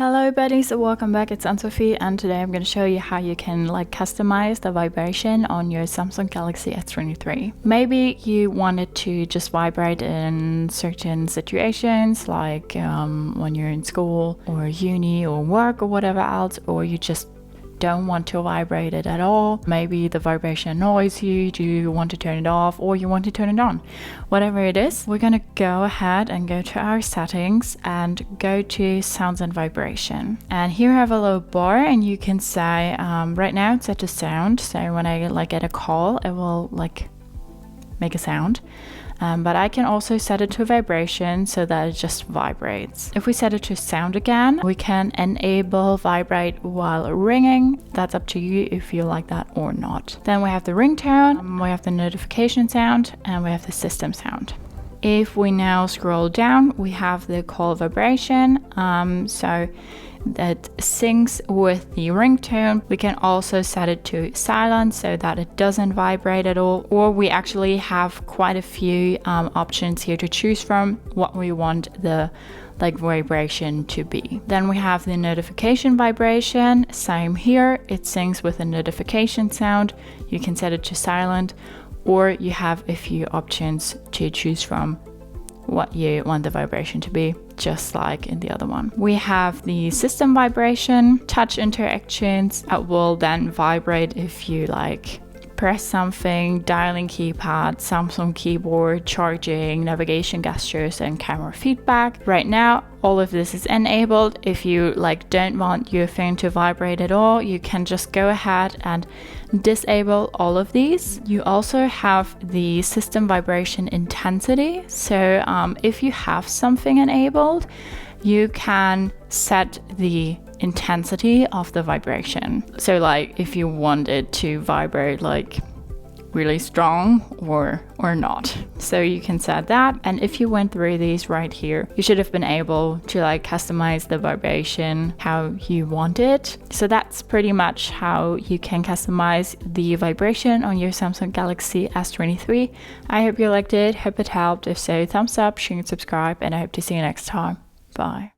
Hello buddies, welcome back. It's Anne-Sophie, and today I'm going to show you how you can customize the vibration on your Samsung Galaxy S23. Maybe you want it to just vibrate in certain situations, like when you're in school or uni or work or whatever else, or you just don't want to vibrate it at all. Maybe the vibration annoys you. Do you want to turn it off, or you want to turn it on? Whatever it is, we're gonna go ahead and go to our settings and go to sounds and vibration. And here I have a little bar, and you can say right now it's set to sound, so when I get a call, it will make a sound. But I can also set it to vibration so that it just vibrates. If we set it to sound again, we can enable vibrate while ringing. That's up to you if you like that or not. Then we have the ringtone, we have the notification sound, and we have the system sound. If we now scroll down, we have the call vibration. So that syncs with the ringtone. We can also set it to silent so that it doesn't vibrate at all, or we actually have quite a few options here to choose from what we want the vibration to be. Then we have the notification vibration. Same here, it syncs with a notification sound. You can set it to silent, or you have a few options to choose from what you want the vibration to be, just like in the other one. We have the system vibration, touch interactions. It will then vibrate if you press something, dialing keypad, Samsung keyboard, charging, navigation gestures, and camera feedback. Right now, all of this is enabled. If you don't want your phone to vibrate at all, you can just go ahead and disable all of these. You also have the system vibration intensity. So if you have something enabled, you can set the intensity of the vibration. So if you want it to vibrate really strong or not. So you can set that. And if you went through these right here, you should have been able to customize the vibration how you want it. So that's pretty much how you can customize the vibration on your Samsung Galaxy S23. I hope you liked it, hope it helped. If so, thumbs up, share and subscribe, and I hope to see you next time. Bye.